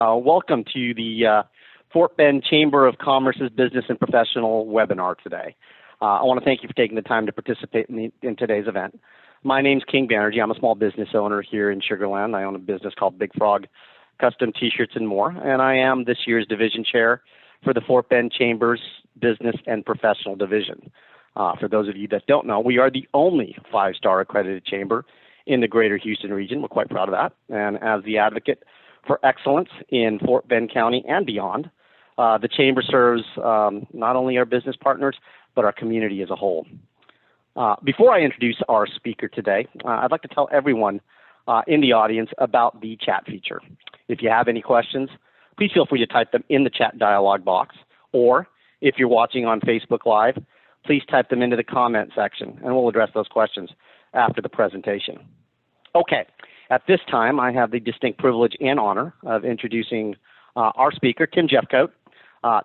Welcome to the Fort Bend Chamber of Commerce's Business and Professional webinar today. I want to thank you for taking the time to participate in today's event. My name's King Banerjee. I'm a small business owner here in Sugar Land. I own a business called Big Frog Custom T-Shirts and More, and I am this year's division chair for the Fort Bend Chamber's Business and Professional Division. For those of you that don't know, we are the only 5-star accredited chamber in the greater Houston region. We're quite proud of that. And as the advocate for excellence in Fort Bend County and beyond, the chamber serves not only our business partners, but our community as a whole. Before I introduce our speaker today, I'd like to tell everyone in the audience about the chat feature. If you have any questions, please feel free to type them in the chat dialog box, or if you're watching on Facebook Live, please type them into the comment section, and we'll address those questions after the presentation. Okay, at this time, I have the distinct privilege and honor of introducing our speaker, Tim Jeffcoat.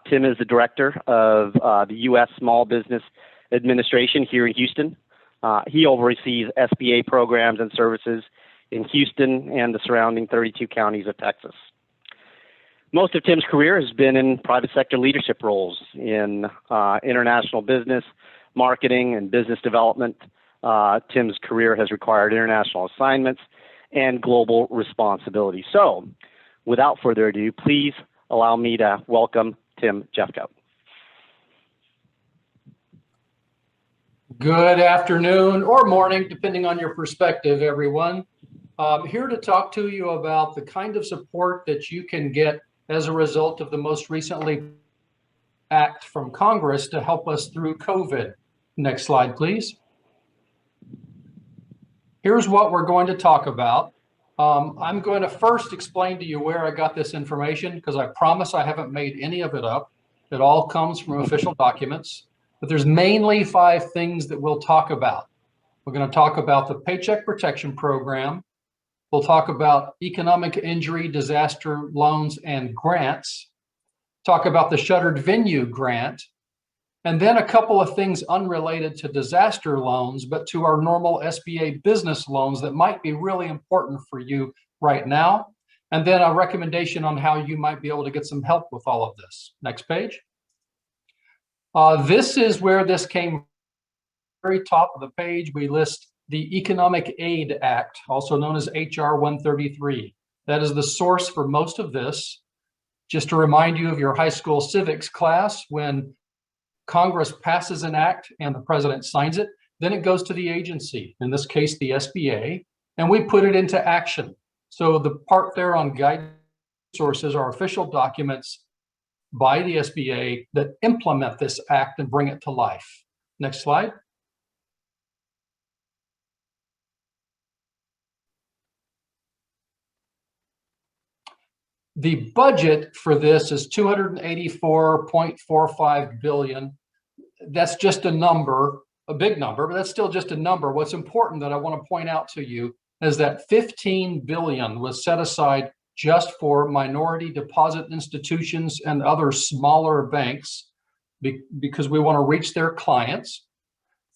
Tim is the director of the U.S. Small Business Administration here in Houston. He oversees SBA programs and services in Houston and the surrounding 32 counties of Texas. Most of Tim's career has been in private sector leadership roles in international business, marketing, and business development. Tim's career has required international assignments and global responsibility. So, without further ado, please allow me to welcome Tim Jeffcoat. Good afternoon or morning, depending on your perspective, everyone. Here to talk to you about the kind of support that you can get as a result of the most recently act from Congress to help us through COVID. Next slide, please. Here's what we're going to talk about. I'm going to first explain to you where I got this information, because I promise I haven't made any of it up. It all comes from official documents. But there's mainly 5 things that we'll talk about. We're going to talk about the Paycheck Protection Program. We'll talk about economic injury, disaster loans, and grants. Talk about the Shuttered Venue Grant. And then a couple of things unrelated to disaster loans, but to our normal SBA business loans that might be really important for you right now. And then a recommendation on how you might be able to get some help with all of this. Next page. This is where this came. Very top of the page, we list the Economic Aid Act, also known as HR 133. That is the source for most of this. Just to remind you of your high school civics class, when Congress passes an act and the president signs it, then it goes to the agency, in this case, the SBA, and we put it into action. So the part there on guidance sources are official documents by the SBA that implement this act and bring it to life. Next slide. The budget for this is $284.45 billion. That's just a number, a big number, but that's still just a number. What's important that I want to point out to you is that $15 billion was set aside just for minority deposit institutions and other smaller banks because we want to reach their clients.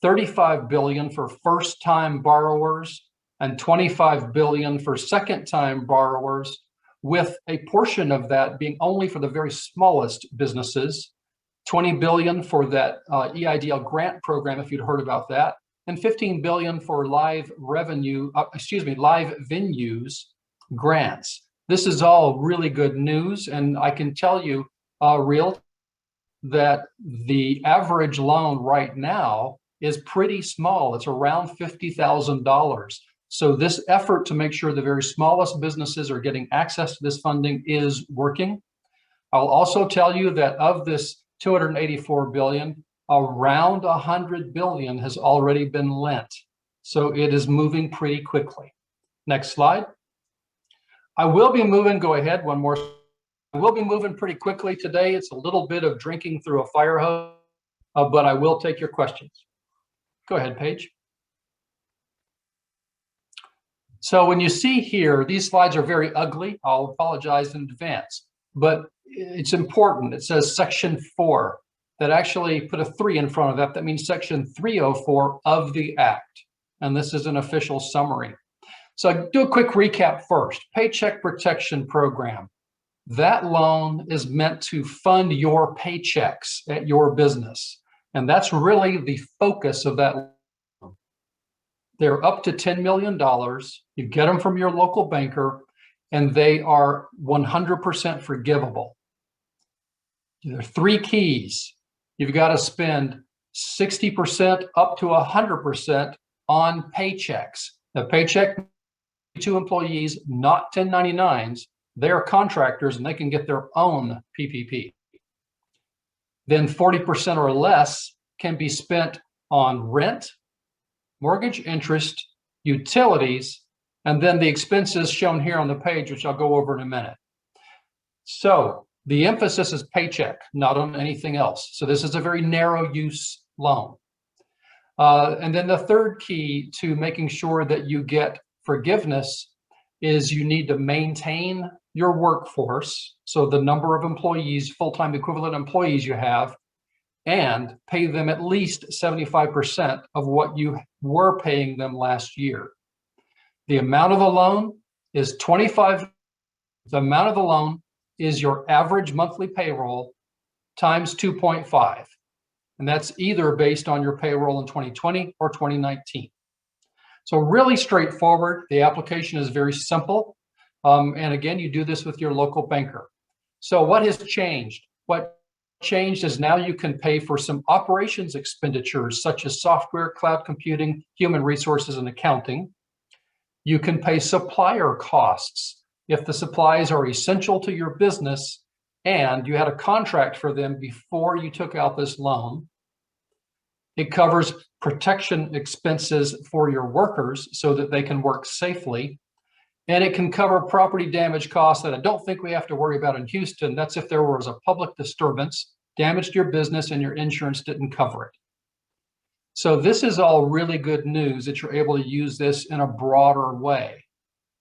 $35 billion for first-time borrowers and $25 billion for second-time borrowers, with a portion of that being only for the very smallest businesses, $20 billion for that Eidl Grant program, if you'd heard about that, and $15 billion for live venues grants. This is all really good news, and I can tell you that the average loan right now is pretty small. It's around $50,000. So this effort to make sure the very smallest businesses are getting access to this funding is working. I'll also tell you that of this $284 billion, around $100 billion has already been lent. So it is moving pretty quickly. Next slide. I will be moving, go ahead, one more. I will be moving pretty quickly today. It's a little bit of drinking through a fire hose, but I will take your questions. Go ahead, Paige. So when you see here, these slides are very ugly. I'll apologize in advance, but it's important. It says section 4, that actually put a 3 in front of that. That means section 304 of the act. And this is an official summary. So I'll do a quick recap first. Paycheck Protection Program. That loan is meant to fund your paychecks at your business. And that's really the focus of that loan. They're up to $10 million. You get them from your local banker, and they are 100% forgivable. There are three keys. You've got to spend 60% up to 100% on paychecks. The paycheck to employees, not 1099s. They're contractors and they can get their own PPP. Then 40% or less can be spent on rent, mortgage interest, utilities, and then the expenses shown here on the page, which I'll go over in a minute. So the emphasis is paycheck, not on anything else. So this is a very narrow use loan. And then the third key to making sure that you get forgiveness is you need to maintain your workforce. So the number of employees, full-time equivalent employees you have, and pay them at least 75% of what you were paying them last year. The amount of the loan is the amount of the loan is your average monthly payroll times 2.5. And that's either based on your payroll in 2020 or 2019. So really straightforward. The application is very simple. And again, you do this with your local banker. So what has changed? What changed is now you can pay for some operations expenditures such as software, cloud computing, human resources, and accounting. You can pay supplier costs if the supplies are essential to your business and you had a contract for them before you took out this loan. It covers protection expenses for your workers so that they can work safely. And it can cover property damage costs that I don't think we have to worry about in Houston. That's if there was a public disturbance, damaged your business, and your insurance didn't cover it. So this is all really good news that you're able to use this in a broader way.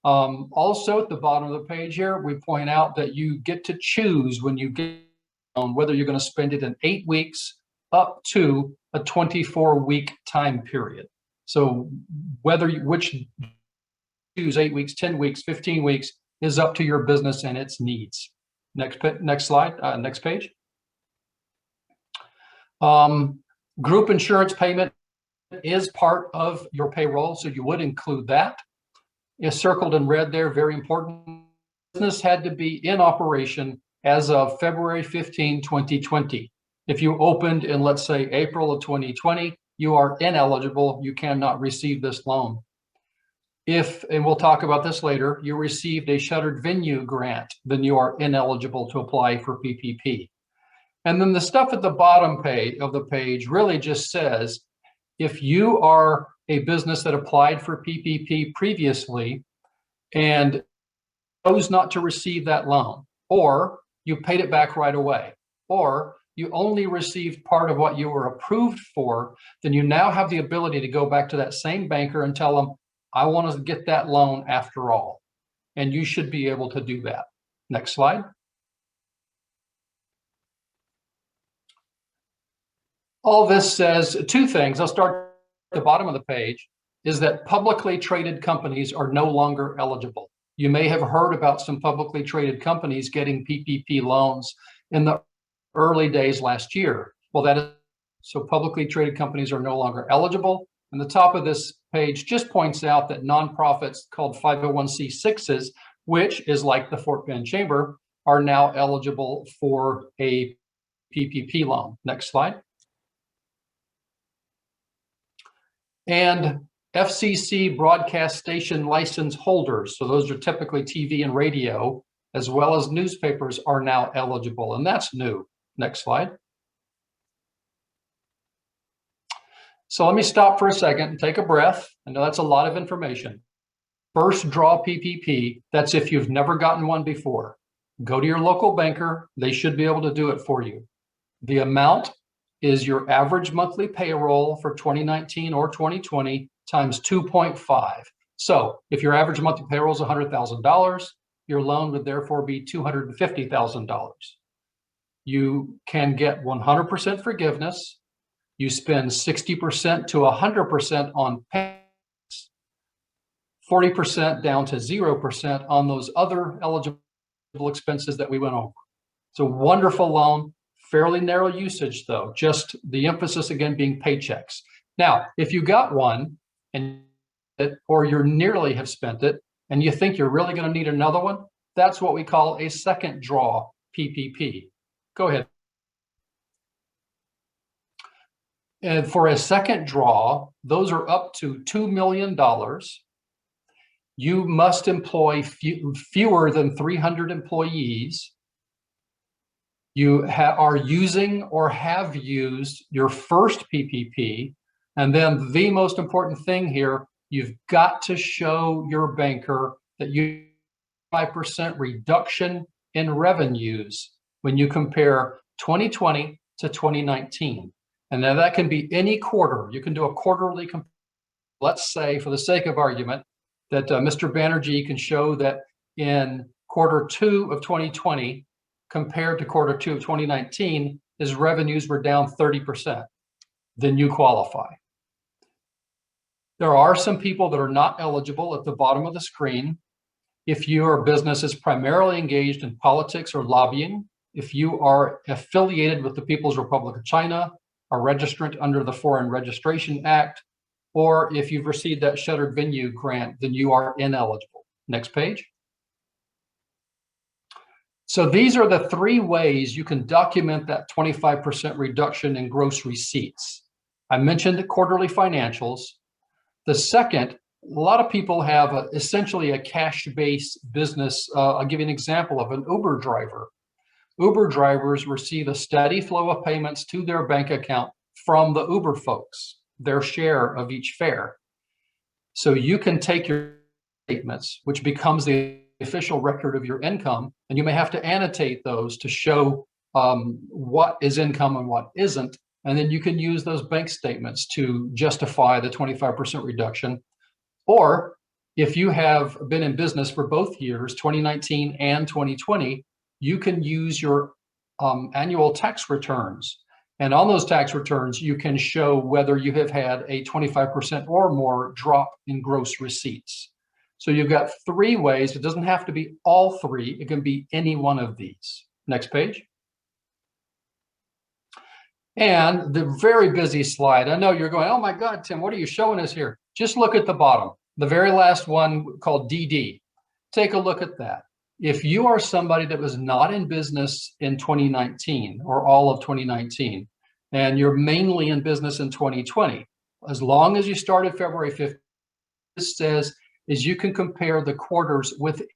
Also, at the bottom of the page here, we point out that you get to choose when you get on whether you're going to spend it in 8 weeks up to a 24-week time period. So which choose 8 weeks, 10 weeks, 15 weeks is up to your business and its needs. Next slide, next page. Group insurance payment is part of your payroll, so you would include that. It's circled in red there, very important. Business had to be in operation as of February 15, 2020. If you opened in, let's say, April of 2020, you are ineligible. You cannot receive this loan. If, and we'll talk about this later, you received a Shuttered venue grant, then you are ineligible to apply for PPP. And then the stuff at the bottom of the page really just says, if you are a business that applied for PPP previously and chose not to receive that loan, or you paid it back right away, or you only received part of what you were approved for, then you now have the ability to go back to that same banker and tell them, I want to get that loan after all. And you should be able to do that. Next slide. All this says two things. I'll start at the bottom of the page, is that publicly traded companies are no longer eligible. You may have heard about some publicly traded companies getting PPP loans in the early days last year. Well, that is, so publicly traded companies are no longer eligible. And the top of this page just points out that nonprofits called 501c6s, which is like the Fort Bend Chamber, are now eligible for a PPP loan. Next slide. And FCC broadcast station license holders, so those are typically TV and radio, as well as newspapers, are now eligible, and that's new. Next slide. So let me stop for a second and take a breath. I know that's a lot of information. First draw PPP, that's if you've never gotten one before. Go to your local banker, they should be able to do it for you. The amount is your average monthly payroll for 2019 or 2020 times 2.5. So if your average monthly payroll is $100,000, your loan would therefore be $250,000. You can get 100% forgiveness. You spend 60% to 100% on payments, 40% down to 0% on those other eligible expenses that we went over. It's a wonderful loan, fairly narrow usage though, just the emphasis again being paychecks. Now, if you got one and or you nearly have spent it and you think you're really going to need another one, that's what we call a second draw PPP. Go ahead. And for a second draw, those are up to $2 million. You must employ fewer than 300 employees. You are using or have used your first PPP. And then the most important thing here, you've got to show your banker that you 5% reduction in revenues when you compare 2020 to 2019. And now that can be any quarter. You can do a quarterly comparison. Let's say, for the sake of argument, that Mr. Banerjee can show that in Q2 of 2020 compared to Q2 of 2019, his revenues were down 30%. Then you qualify. There are some people that are not eligible at the bottom of the screen. If your business is primarily engaged in politics or lobbying, if you are affiliated with the People's Republic of China, a registrant under the Foreign Registration Act, or if you've received that Shuttered venue grant, then you are ineligible. Next page. So these are the three ways you can document that 25% reduction in gross receipts. I mentioned the quarterly financials. The second, a lot of people have essentially a cash-based business. I'll give you an example of an Uber driver. Uber drivers receive a steady flow of payments to their bank account from the Uber folks, their share of each fare. So you can take your statements, which becomes the official record of your income, and you may have to annotate those to show what is income and what isn't. And then you can use those bank statements to justify the 25% reduction. Or if you have been in business for both years, 2019 and 2020, you can use your annual tax returns. And on those tax returns, you can show whether you have had a 25% or more drop in gross receipts. So you've got three ways. It doesn't have to be all three. It can be any one of these. Next page. And the very busy slide. I know you're going, oh my God, Tim, what are you showing us here? Just look at the bottom, the very last one called DD. Take a look at that. If you are somebody that was not in business in 2019 or all of 2019, and you're mainly in business in 2020, as long as you started February 5th, this says is you can compare the quarters within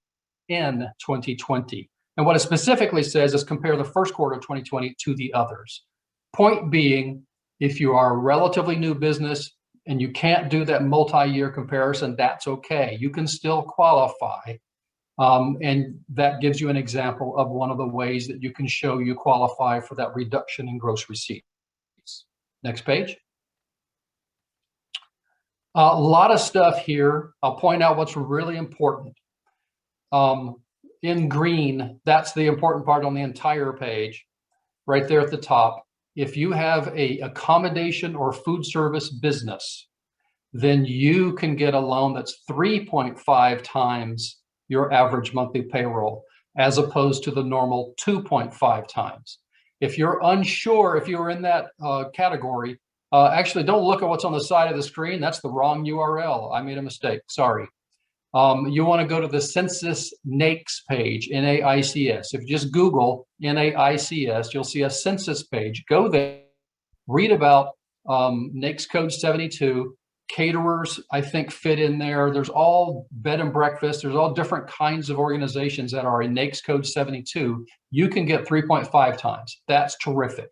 2020. And what it specifically says is compare the first quarter of 2020 to the others. Point being, if you are a relatively new business and you can't do that multi-year comparison, that's okay. You can still qualify. And that gives you an example of one of the ways that you can show you qualify for that reduction in gross receipts. Next page. A lot of stuff here. I'll point out what's really important. In green, that's the important part on the entire page, right there at the top. If you have a accommodation or food service business, then you can get a loan that's 3.5 times your average monthly payroll, as opposed to the normal 2.5 times. If you're unsure, if you're in that category, actually don't look at what's on the side of the screen. That's the wrong URL. I made a mistake, sorry. You want to go to the Census NAICS page, NAICS. If you just Google NAICS, you'll see a census page. Go there, read about NAICS code 72. Caterers, I think, fit in there. There's all bed and breakfast. There's all different kinds of organizations that are in NAICS code 72. You can get 3.5 times. That's terrific.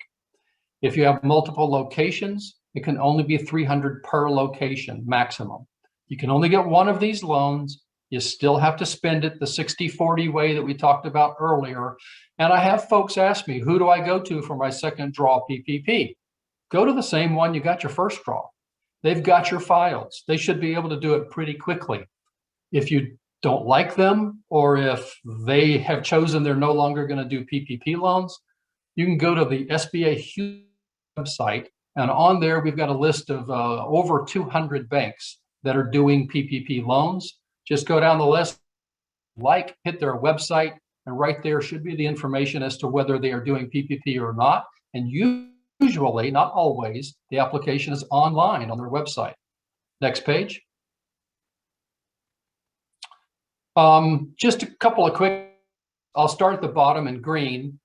If you have multiple locations, it can only be 300 per location maximum. You can only get one of these loans. You still have to spend it the 60-40 way that we talked about earlier. And I have folks ask me, who do I go to for my second draw PPP? Go to the same one you got your first draw. They've got your files. They should be able to do it pretty quickly. If you don't like them, or if they have chosen they're no longer going to do PPP loans, you can go to the SBA website, and on there we've got a list of over 200 banks that are doing PPP loans. Just go down the list, hit their website, And right there should be the information as to whether they are doing PPP or not. And usually, not always, the application is online on their website. Next page. Just a couple of quick, I'll start at the bottom in green.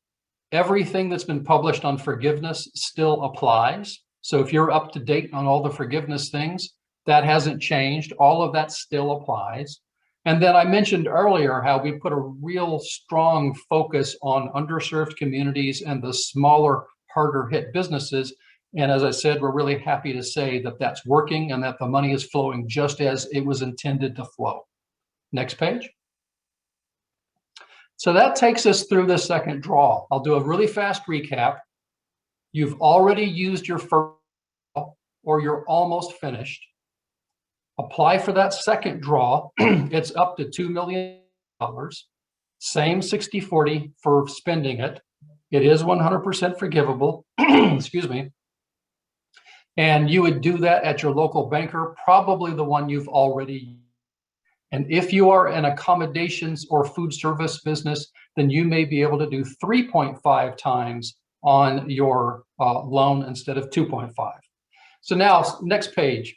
Everything that's been published on forgiveness still applies. So if you're up to date on all the forgiveness things, that hasn't changed. All of that still applies. And then I mentioned earlier how we put a real strong focus on underserved communities and the smaller, harder hit businesses. And as I said, we're really happy to say that that's working and that the money is flowing just as it was intended to flow. Next page. So that takes us through the second draw. I'll do a really fast recap. You've already used your first draw, or you're almost finished. Apply for that second draw. It's up to $2 million. Same 60-40 for spending it. It is 100% forgivable. Excuse me. And you would do that at your local banker, probably the one you've already used. And if you are an accommodations or food service business, then you may be able to do 3.5 times on your loan instead of 2.5. So now, next page.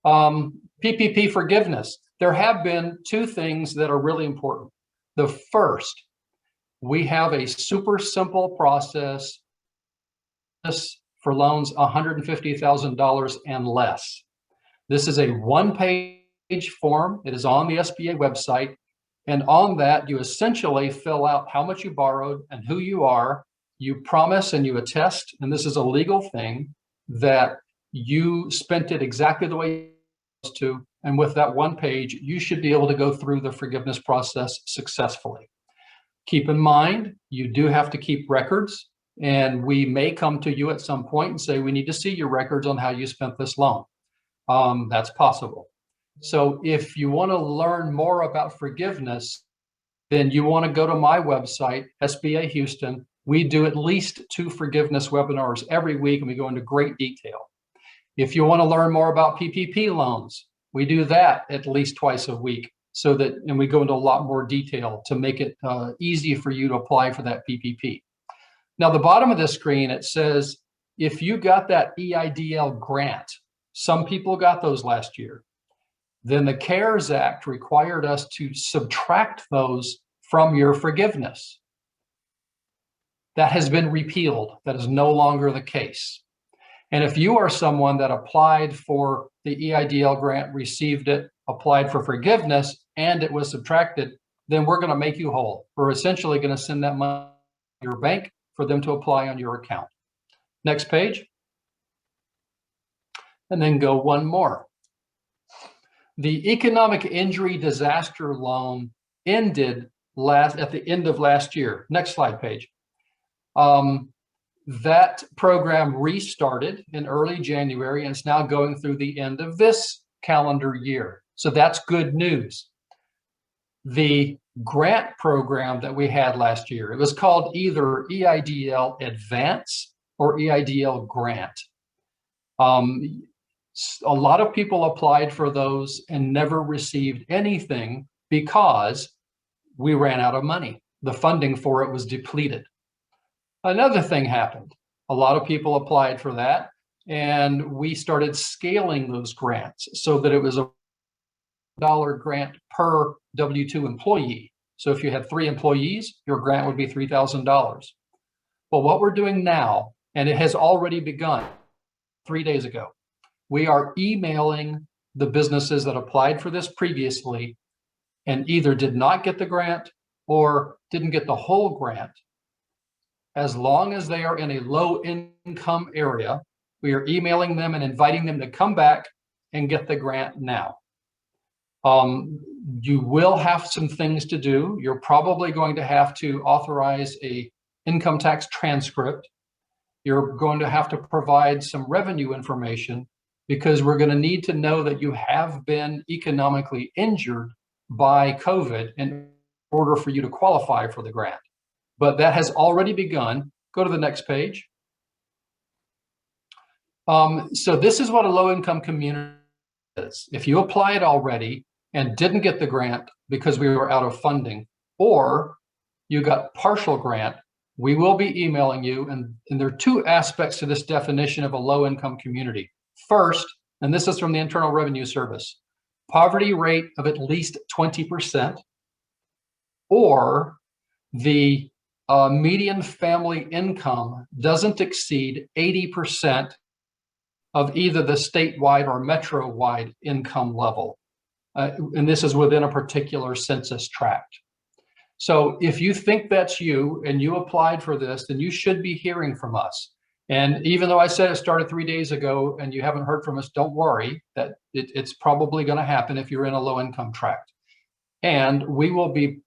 PPP forgiveness. There have been two things that are really important. The first, we have a super simple process for loans $150,000 and less. This is a one-page form. It is on the SBA website. And on that, you essentially fill out how much you borrowed and who you are. You promise and you attest, and this is a legal thing, that you spent it exactly the way you're supposed to. And with that one page, you should be able to go through the forgiveness process successfully. Keep in mind, you do have to keep records, and we may come to you at some point and say, we need to see your records on how you spent this loan. That's possible. So if you want to learn more about forgiveness, then you want to go to my website, SBA Houston. We do at least 2 forgiveness webinars every week, and we go into great detail. If you want to learn more about PPP loans, we do that at least twice a week, and we go into a lot more detail to make it easy for you to apply for that PPP. Now, the bottom of the screen, it says, if you got that Eidl grant, some people got those last year, then the CARES Act required us to subtract those from your forgiveness. That has been repealed. That is no longer the case. And if you are someone that applied for the Eidl grant, received it, applied for forgiveness, and it was subtracted, then we're going to make you whole. We're essentially going to send that money to your bank for them to apply on your account. Next page. And then go one more. The economic injury disaster loan ended at the end of last year. Next slide page. That program restarted in early January, and it's now going through the end of this calendar year. So that's good news. The grant program that we had last year, it was called either Eidl Advance or Eidl Grant. A lot of people applied for those and never received anything because we ran out of money. The funding for it was depleted. Another thing happened. A lot of people applied for that, and we started scaling those grants so that it was a $1 grant per W-2 employee. So if you had 3 employees, your grant would be $3,000. Well, what we're doing now, and it has already begun 3 days ago, we are emailing the businesses that applied for this previously and either did not get the grant or didn't get the whole grant. As long as they are in a low income area, we are emailing them and inviting them to come back and get the grant now. You will have some things to do. You're probably going to have to authorize a income tax transcript. You're going to have to provide some revenue information, because we're going to need to know that you have been economically injured by COVID in order for you to qualify for the grant. But that has already begun. Go to the next page. So this is what a low-income community is. If you applied already and didn't get the grant because we were out of funding, or You got partial grant. We will be emailing you, and there are two aspects to this definition of a low-income community. First, and this is from the Internal Revenue Service, poverty rate of at least 20%, or the median family income doesn't exceed 80% of either the statewide or metro-wide income level. And this is within a particular census tract. So if you think that's you and you applied for this, then you should be hearing from us. And even though I said it started 3 days ago and you haven't heard from us, don't worry, that it's probably going to happen if you're in a low-income tract. And we will be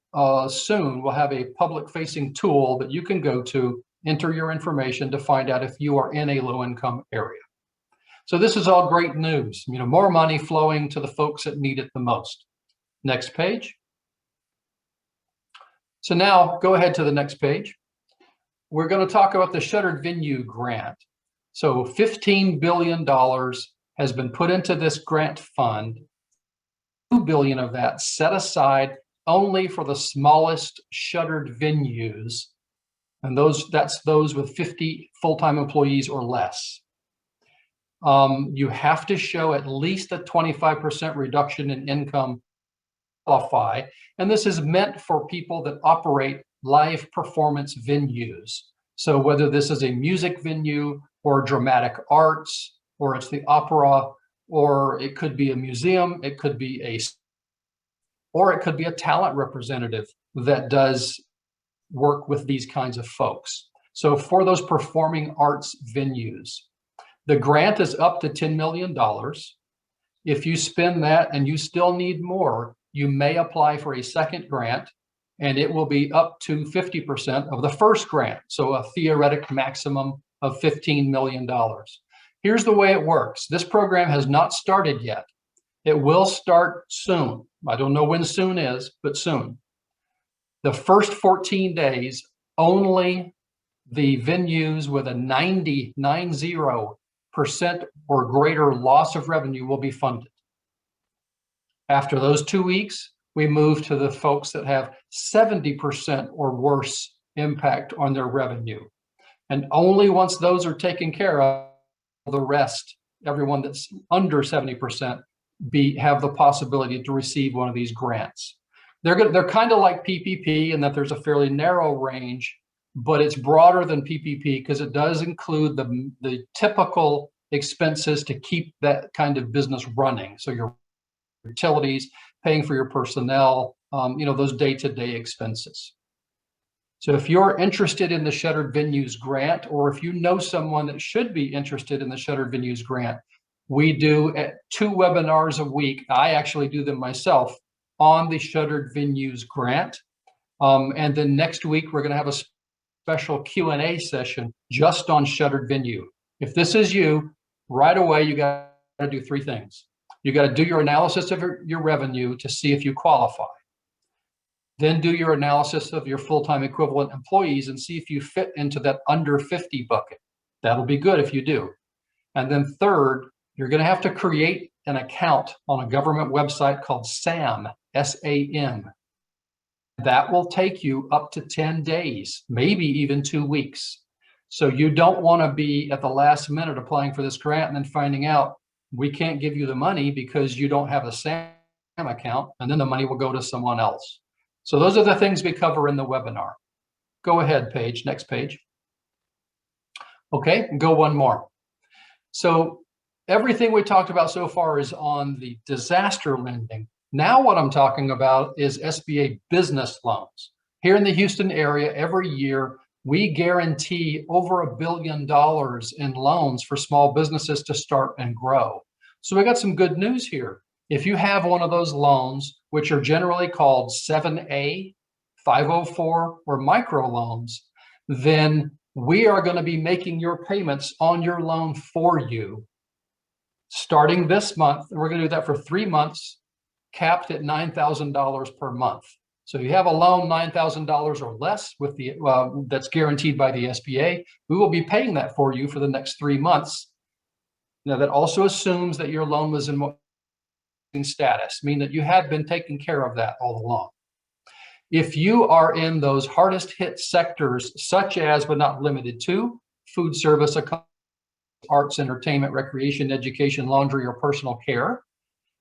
soon, we'll have a public-facing tool that you can go to, enter your information to find out if you are in a low-income area. So this is all great news, more money flowing to the folks that need it the most. Next page. So now go ahead to the next page. We're going to talk about the Shuttered Venue Grant. So $15 billion has been put into this grant fund. $2 billion of that set aside only for the smallest shuttered venues. And that's those with 50 full-time employees or less. You have to show at least a 25% reduction in income qualify. And this is meant for people that operate live performance venues. So whether this is a music venue or dramatic arts, or it's the opera, or it could be a museum, it could be or it could be a talent representative that does work with these kinds of folks. So for those performing arts venues, the grant is up to $10 million. If you spend that and you still need more, you may apply for a second grant, and it will be up to 50% of the first grant. So a theoretic maximum of $15 million. Here's the way it works. This program has not started yet. It will start soon. I don't know when soon is, but soon. The first 14 days, only the venues with a 90% or greater loss of revenue will be funded. After those 2 weeks, we move to the folks that have 70% or worse impact on their revenue. And only once those are taken care of, the rest, everyone that's under 70%, have the possibility to receive one of these grants. They're kind of like PPP in that there's a fairly narrow range, but it's broader than PPP because it does include the typical expenses to keep that kind of business running. So your utilities, paying for your personnel, those day-to-day expenses. So if you're interested in the Shuttered Venues Grant, or if you know someone that should be interested in the Shuttered Venues Grant, we do 2 webinars a week. I actually do them myself on the Shuttered Venues Grant. And then next week, we're going to have a special Q&A session just on Shuttered Venue. If this is you, right away, you got to do 3 things. You got to do your analysis of your revenue to see if you qualify. Then do your analysis of your full-time equivalent employees and see if you fit into that under 50 bucket. That'll be good if you do. And then third, you're going to have to create an account on a government website called SAM, S-A-M. That will take you up to 10 days, maybe even 2 weeks. So you don't want to be at the last minute applying for this grant and then finding out we can't give you the money because you don't have a SAM account, and then the money will go to someone else. So those are the things we cover in the webinar. Go ahead, page, next page. Okay, go one more. So everything we talked about so far is on the disaster lending. Now what I'm talking about is SBA business loans. Here in the Houston area, every year, we guarantee over $1 billion in loans for small businesses to start and grow. So we got some good news here. If you have one of those loans, which are generally called 7A, 504, or micro loans, then we are going to be making your payments on your loan for you. Starting this month, we're going to do that for 3 months, capped at $9,000 per month. So if you have a loan $9,000 or less with the that's guaranteed by the SBA, we will be paying that for you for the next 3 months. Now that also assumes that your loan was in status, meaning that you have been taking care of that all along. If you are in those hardest hit sectors, such as, but not limited to, food service, arts, entertainment, recreation, education, laundry, or personal care,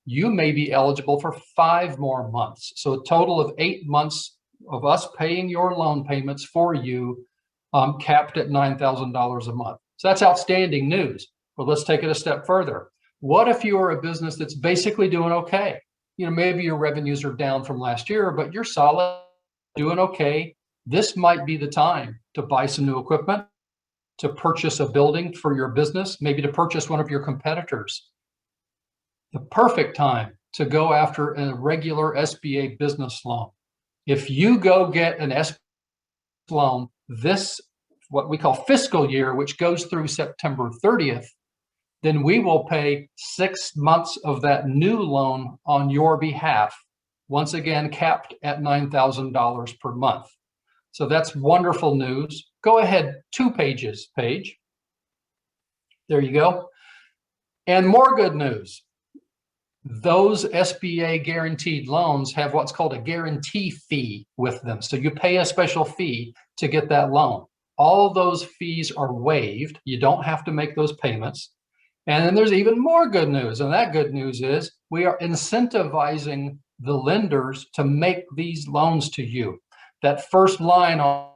you may be eligible for 5 more months. So a total of 8 months of us paying your loan payments for you, capped at $9,000 a month. So that's outstanding news. But let's take it a step further. What if you are a business that's basically doing okay? You know, maybe your revenues are down from last year, but you're solid, doing okay. This might be the time to buy some new equipment, to purchase a building for your business, maybe to purchase one of your competitors. The perfect time to go after a regular SBA business loan. If you go get an SBA loan this, what we call fiscal year, which goes through September 30th, then we will pay 6 months of that new loan on your behalf, once again capped at $9,000 per month. So that's wonderful news. Go ahead, 2 pages, Paige. There you go. And more good news. Those SBA guaranteed loans have what's called a guarantee fee with them. So you pay a special fee to get that loan. All those fees are waived. You don't have to make those payments. And then there's even more good news. And that good news is we are incentivizing the lenders to make these loans to you. That first line on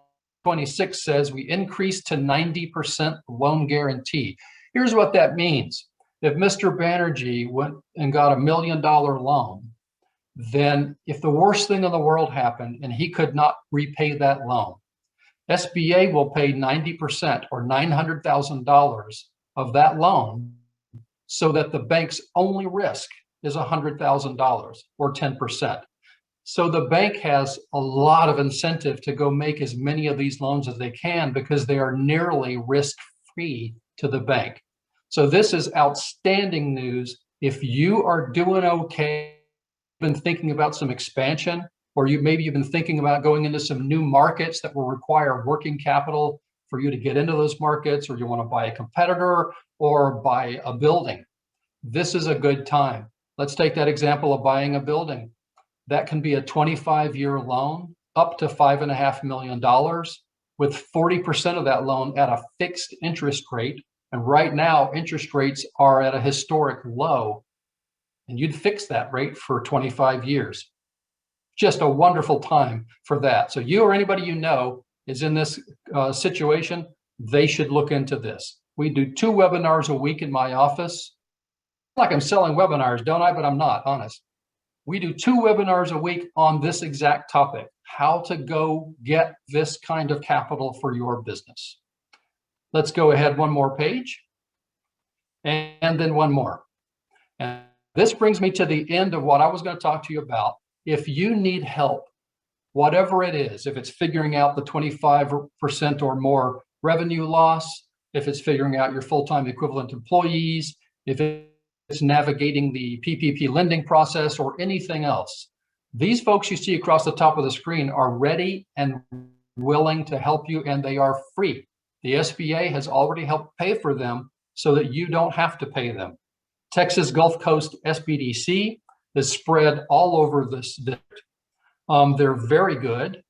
26 says we increased to 90% loan guarantee. Here's what that means. If Mr. Banerjee went and got $1 million loan, then if the worst thing in the world happened and he could not repay that loan, SBA will pay 90% or $900,000 of that loan, so that the bank's only risk is $100,000 or 10%. So the bank has a lot of incentive to go make as many of these loans as they can, because they are nearly risk-free to the bank. So this is outstanding news. If you are doing okay, been thinking about some expansion, or maybe you've been thinking about going into some new markets that will require working capital for you to get into those markets, or you want to buy a competitor or buy a building, this is a good time. Let's take that example of buying a building. That can be a 25-year loan up to $5.5 million, with 40% of that loan at a fixed interest rate. And right now, interest rates are at a historic low, and you'd fix that rate for 25 years. Just a wonderful time for that. So you or anybody you know is in this situation, they should look into this. We do 2 webinars a week in my office. Like I'm selling webinars, don't I? But I'm not, honest. We do 2 webinars a week on this exact topic, how to go get this kind of capital for your business. Let's go ahead, 1 more page, and then 1 more. And this brings me to the end of what I was going to talk to you about. If you need help, whatever it is, if it's figuring out the 25% or more revenue loss, if it's figuring out your full-time equivalent employees, if it's navigating the PPP lending process, or anything else, these folks you see across the top of the screen are ready and willing to help you, and they are free. The SBA has already helped pay for them so that you don't have to pay them. Texas Gulf Coast SBDC is spread all over this district. They're very good.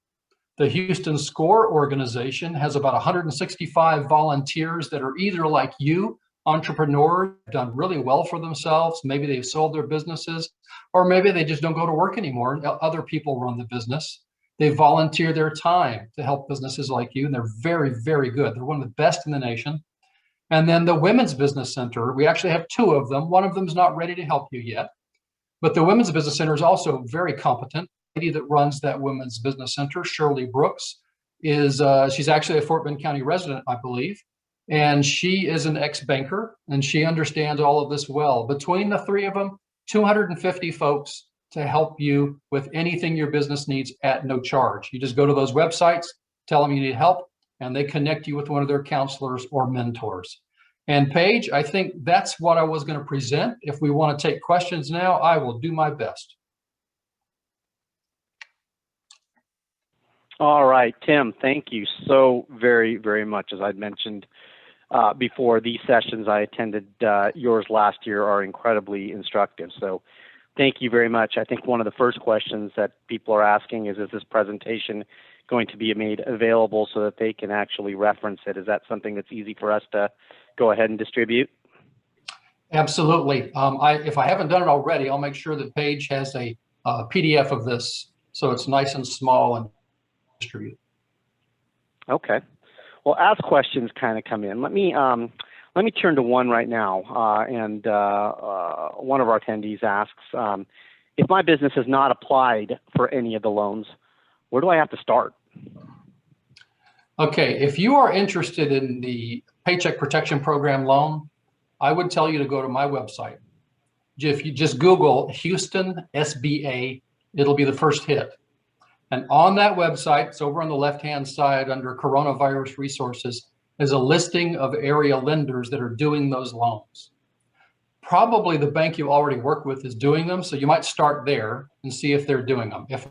The Houston SCORE organization has about 165 volunteers that are either like you, entrepreneurs, done really well for themselves. Maybe they've sold their businesses, or maybe they just don't go to work anymore. Other people run the business. They volunteer their time to help businesses like you, and they're very, very good. They're one of the best in the nation. And then the Women's Business Center, we actually have 2 of them. One of them is not ready to help you yet, but the Women's Business Center is also very competent. The lady that runs that Women's Business Center, Shirley Brooks, is she's actually a Fort Bend County resident, I believe, and she is an ex-banker, and she understands all of this well. Between the 3 of them, 250 folks to help you with anything your business needs at no charge. You just go to those websites, tell them you need help, and they connect you with one of their counselors or mentors. And Paige, I think that's what I was going to present. If we want to take questions now, I will do my best. All right, Tim, thank you so very, very much. As I'd mentioned before, these sessions I attended yours last year are incredibly instructive. So Thank you very much. I think one of the first questions that people are asking is this presentation going to be made available so that they can actually reference it? Is that something that's easy for us to go ahead and distribute? Absolutely. If I haven't done it already, I'll make sure the page has a PDF of this, so it's nice and small and distributed. Okay. Well, as questions kind of come in, let me turn to one right now. One of our attendees asks, if my business has not applied for any of the loans, where do I have to start? Okay, if you are interested in the Paycheck Protection Program loan, I would tell you to go to my website. If you just Google Houston SBA, it'll be the first hit. And on that website, it's over on the left-hand side under coronavirus resources, is a listing of area lenders that are doing those loans. Probably the bank you already work with is doing them, so you might start there and see if they're doing them. If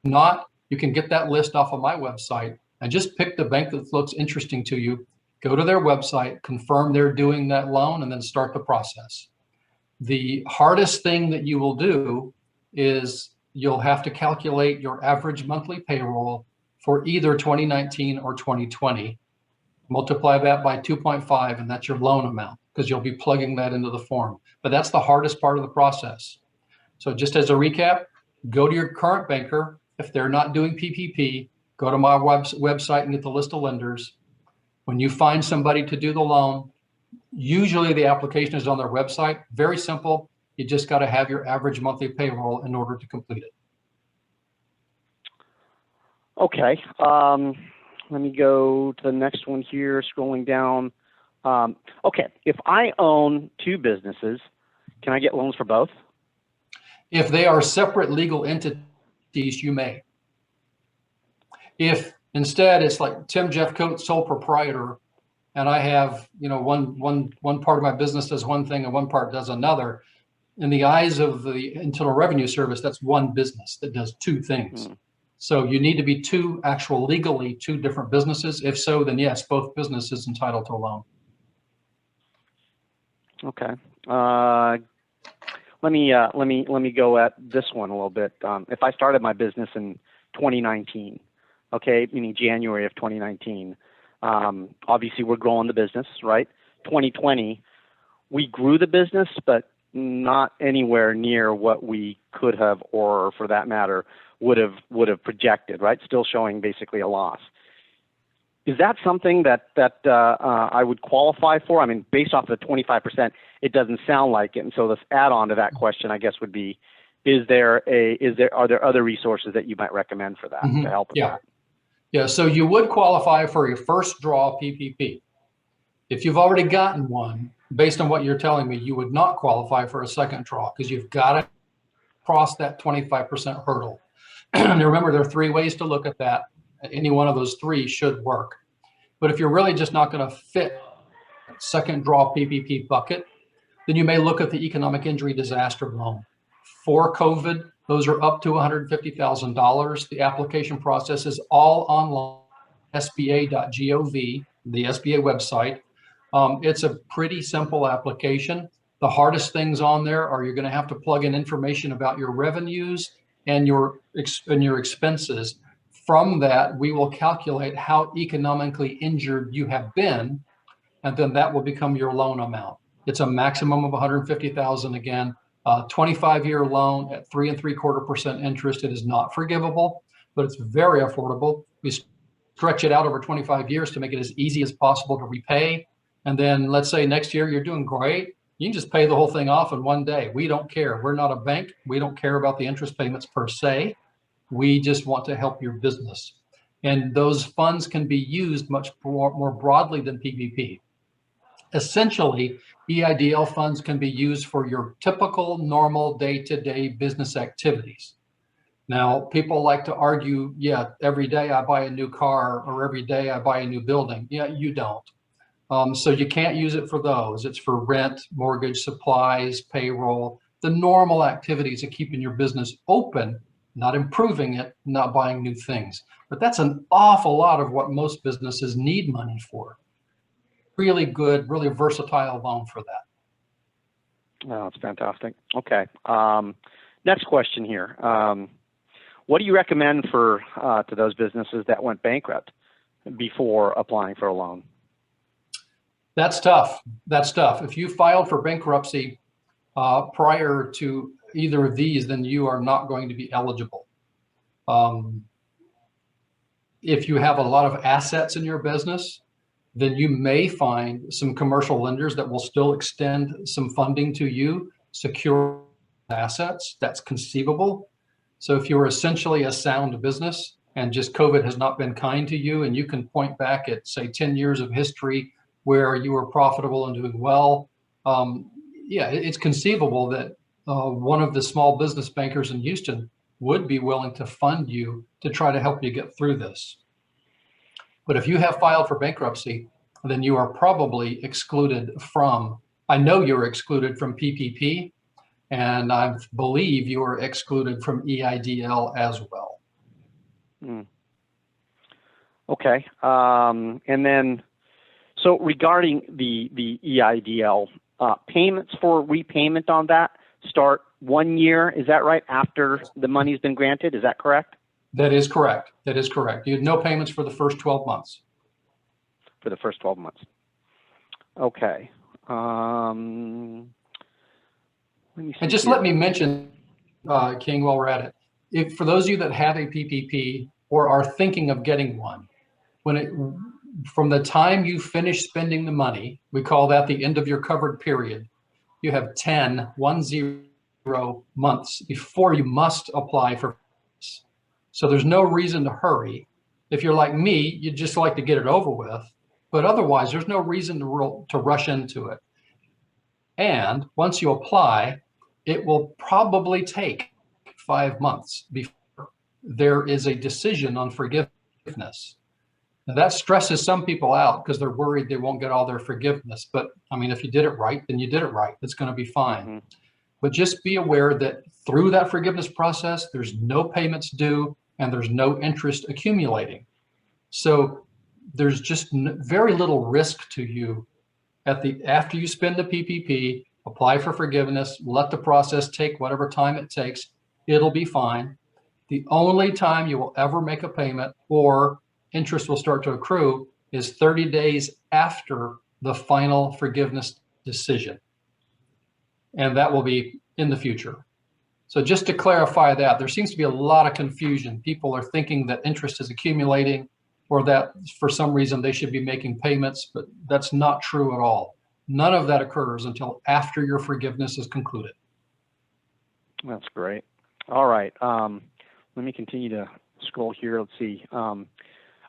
not, you can get that list off of my website and just pick the bank that looks interesting to you, go to their website, confirm they're doing that loan, and then start the process. The hardest thing that you will do is you'll have to calculate your average monthly payroll for either 2019 or 2020. Multiply that by 2.5, and that's your loan amount, because you'll be plugging that into the form. But that's the hardest part of the process. So just as a recap, go to your current banker. If they're not doing PPP, go to my website and get the list of lenders. When you find somebody to do the loan, usually the application is on their website. Very simple. You just got to have your average monthly payroll in order to complete it. Okay. Let me go to the next one here, scrolling down. Okay, if I own two businesses, can I get loans for both? If they are separate legal entities, you may. If instead it's like Tim Jeffcoat, sole proprietor, and I have, one part of my business does one thing and one part does another, in the eyes of the Internal Revenue Service, that's one business that does two things. So you need to be legally two different businesses. If so, then yes, both businesses entitled to a loan. Okay. Let me go at this one a little bit. If I started my business in 2019, okay, meaning January of 2019, obviously we're growing the business, right? 2020, we grew the business, but not anywhere near what we could have, or for that matter, would have projected, right? Still showing basically a loss. Is that something that I would qualify for? I mean, based off the 25%, it doesn't sound like it. And so this add-on to that question, I guess, would be: are there other resources that you might recommend for that to help with that? Yeah. So you would qualify for your first draw PPP. If you've already gotten one, based on what you're telling me, you would not qualify for a second draw because you've got to cross that 25% hurdle. And remember, there are three ways to look at that. Any one of those three should work. But if you're really just not going to fit second draw PPP bucket, then you may look at the economic injury disaster loan. For COVID, those are up to $150,000. The application process is all online, sba.gov, the SBA website. It's a pretty simple application. The hardest things on there are you're going to have to plug in information about your revenues and your expenses. From that, we will calculate how economically injured you have been, and then that will become your loan amount. It's a maximum of $150,000 again. 25-year loan at 3.75% interest. It is not forgivable, but it's very affordable. We stretch it out over 25 years to make it as easy as possible to repay. And then let's say next year you're doing great. You can just pay the whole thing off in one day. We don't care. We're not a bank. We don't care about the interest payments per se. We just want to help your business. And those funds can be used much more broadly than PPP. Essentially, EIDL funds can be used for your typical normal day-to-day business activities. Now, people like to argue, yeah, every day I buy a new car or every day I buy a new building. Yeah, you don't. So you can't use it for those. It's for rent, mortgage, supplies, payroll, the normal activities of keeping your business open, not improving it, not buying new things. But that's an awful lot of what most businesses need money for. Really good, really versatile loan for that. Oh, that's fantastic. Okay. Next question here. What do you recommend for to those businesses that went bankrupt before applying for a loan? That's tough. That's tough. If you filed for bankruptcy prior to either of these, then you are not going to be eligible. If you have a lot of assets in your business, then you may find some commercial lenders that will still extend some funding to you, secure assets. That's conceivable. So if you're essentially a sound business and just COVID has not been kind to you, and you can point back at, say, 10 years of history where you were profitable and doing well, yeah, it's conceivable that one of the small business bankers in Houston would be willing to fund you to try to help you get through this. But if you have filed for bankruptcy, then you are probably excluded from, I know you're excluded from PPP, and I believe you are excluded from EIDL as well. Okay. And then, so regarding the EIDL, payments for repayment on that start 1 year, is that right, after the money's been granted? Is that correct? That is correct. That is correct. You had no payments for the first 12 months. For the first 12 months. Okay. And just let me mention, King, while we're at it, for those of you that have a PPP or are thinking of getting one, from the time you finish spending the money, we call that the end of your covered period, you have 10 months before you must apply for this. So there's no reason to hurry. If you're like me, you'd just like to get it over with, but otherwise there's no reason to rush into it. And once you apply, it will probably take 5 months before there is a decision on forgiveness. Now that stresses some people out because they're worried they won't get all their forgiveness. But I mean, if you did it right, then you did it right. It's going to be fine. Mm-hmm. But just be aware that through that forgiveness process, there's no payments due and there's no interest accumulating. So there's just very little risk to you after you spend the PPP, apply for forgiveness, let the process take whatever time it takes, it'll be fine. The only time you will ever make a payment or interest will start to accrue is 30 days after the final forgiveness decision. And that will be in the future. So just to clarify that, there seems to be a lot of confusion. People are thinking that interest is accumulating or that for some reason they should be making payments, but that's not true at all. None of that occurs until after your forgiveness is concluded. That's great. All right. Let me continue to scroll here. Let's see.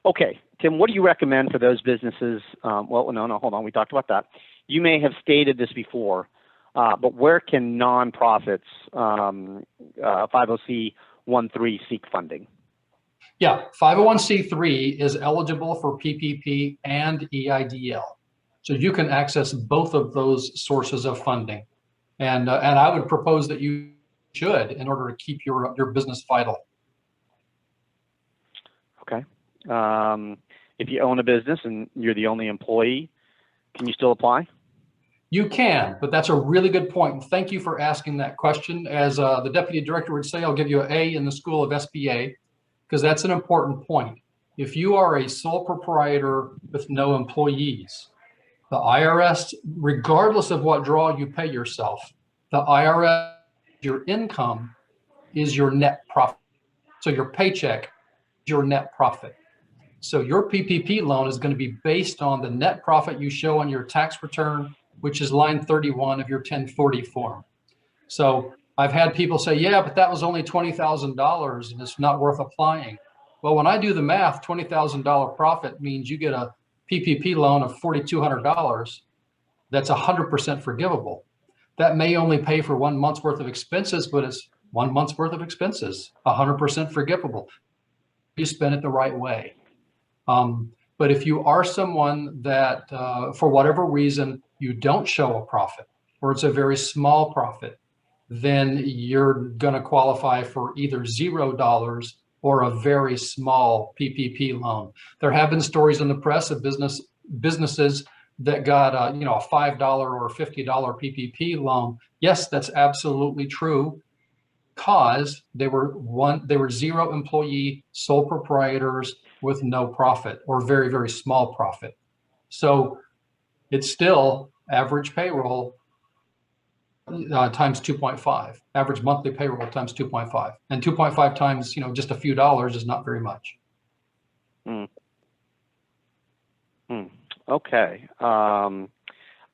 Okay, Tim, what do you recommend for those businesses? Well, no, hold on. We talked about that. You may have stated this before, but where can nonprofits, 50C13 seek funding? Yeah, 501c3 is eligible for PPP and EIDL. So you can access both of those sources of funding. And I would propose that you should in order to keep your business vital. Okay. If you own a business and you're the only employee, can you still apply? You can, but that's a really good point. And thank you for asking that question. As the deputy director would say, I'll give you an A in the School of SBA, because that's an important point. If you are a sole proprietor with no employees, the IRS, regardless of what draw you pay yourself, the IRS, your income is your net profit. So your paycheck is your net profit. So your PPP loan is going to be based on the net profit you show on your tax return, which is line 31 of your 1040 form. So I've had people say, yeah, but that was only $20,000 and it's not worth applying. Well, when I do the math, $20,000 profit means you get a PPP loan of $4,200. That's 100% forgivable. That may only pay for 1 month's worth of expenses, but it's 1 month's worth of expenses, 100% forgivable. You spend it the right way. But if you are someone that, for whatever reason, you don't show a profit, or it's a very small profit, then you're going to qualify for either $0 or a very small PPP loan. There have been stories in the press of businesses that got a $5 or $50 PPP loan. Yes, that's absolutely true. because they were zero employee sole proprietors with no profit or very, very small profit. So it's still average payroll times 2.5, average monthly payroll times 2.5, and 2.5 times, just a few dollars is not very much. Okay.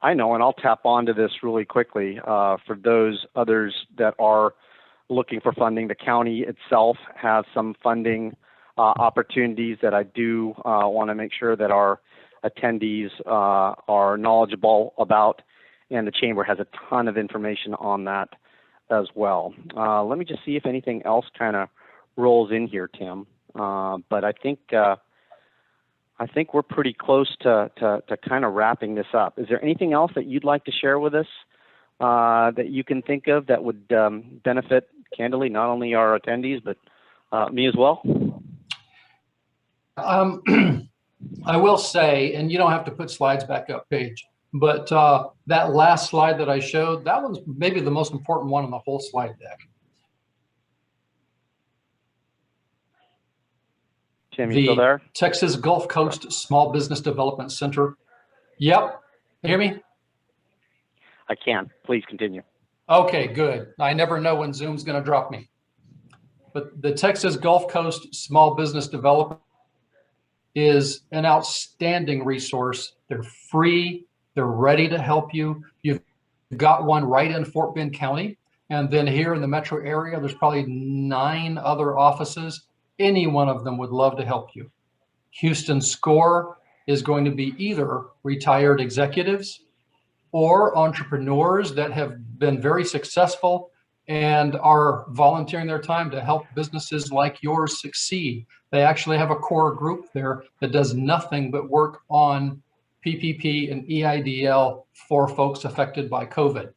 I know, and I'll tap onto this really quickly. For those others that are looking for funding, the county itself has some funding opportunities that I do want to make sure that our attendees are knowledgeable about, and the Chamber has a ton of information on that as well. Let me just see if anything else kind of rolls in here, Tim. But I think we're pretty close to kind of wrapping this up. Is there anything else that you'd like to share with us that you can think of that would benefit, candidly, not only our attendees, but me as well? I will say, and you don't have to put slides back up, Paige, but that last slide that I showed, that one's maybe the most important one on the whole slide deck. Tim, you still there? Texas Gulf Coast Small Business Development Center. Yep. Hear me? I can. Please continue. Okay, good. I never know when Zoom's going to drop me. But the Texas Gulf Coast Small Business Development is an outstanding resource. They're free. They're ready to help you. You've got one right in Fort Bend County. And then here in the metro area, there's probably 9 other offices. Any one of them would love to help you. Houston SCORE is going to be either retired executives or entrepreneurs that have been very successful and are volunteering their time to help businesses like yours succeed. They actually have a core group there that does nothing but work on PPP and EIDL for folks affected by COVID.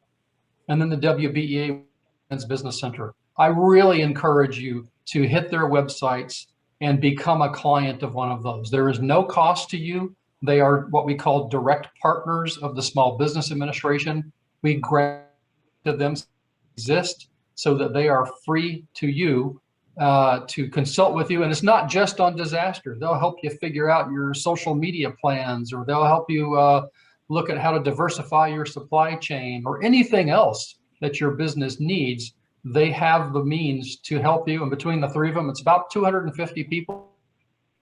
And then the WBEA Business Center. I really encourage you to hit their websites and become a client of one of those. There is no cost to you. They are what we call direct partners of the Small Business Administration. We grant to them exist so that they are free to you to consult with you. And it's not just on disaster. They'll help you figure out your social media plans, or they'll help you look at how to diversify your supply chain, or anything else that your business needs. They have the means to help you. And between the 3 of them, it's about 250 people,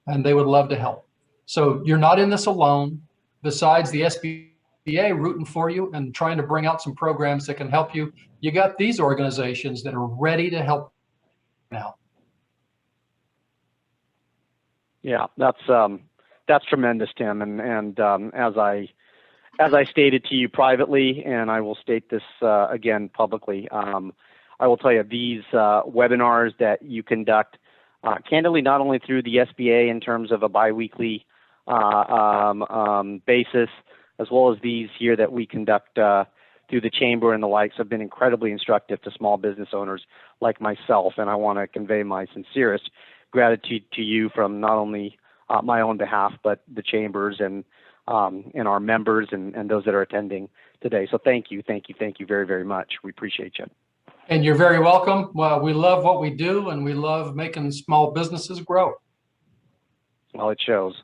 and they would love to help. So you're not in this alone. Besides the SBA rooting for you and trying to bring out some programs that can help you, you got these organizations that are ready to help now. Yeah, that's tremendous, Tim. And as I stated to you privately, and I will state this again publicly, I will tell you, these webinars that you conduct, candidly, not only through the SBA in terms of a biweekly basis, as well as these here that we conduct through the Chamber and the likes, have been incredibly instructive to small business owners like myself. And I want to convey my sincerest gratitude to you from not only my own behalf, but the Chambers and our members and those that are attending today. So thank you very, very much. We appreciate you. And you're very welcome. Well, we love what we do, and we love making small businesses grow. Well, it shows.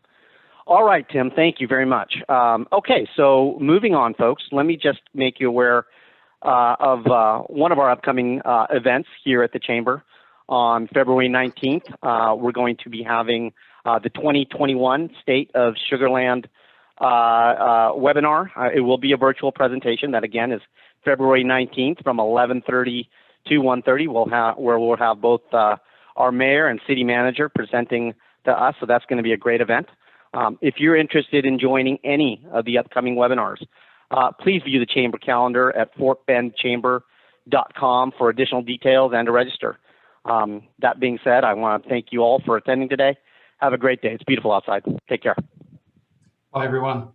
All right, Tim, thank you very much. Okay, so moving on, folks, let me just make you aware of one of our upcoming events here at the Chamber. On February 19th, we're going to be having the 2021 State of Sugarland webinar. It will be a virtual presentation. That, again, is February 19th from 11:30 to 1:30. Where we'll have both our mayor and city manager presenting to us. So that's going to be a great event. If you're interested in joining any of the upcoming webinars, please view the Chamber calendar at fortbendchamber.com for additional details and to register. That being said, I want to thank you all for attending today. Have a great day. It's beautiful outside. Take care. Bye, everyone.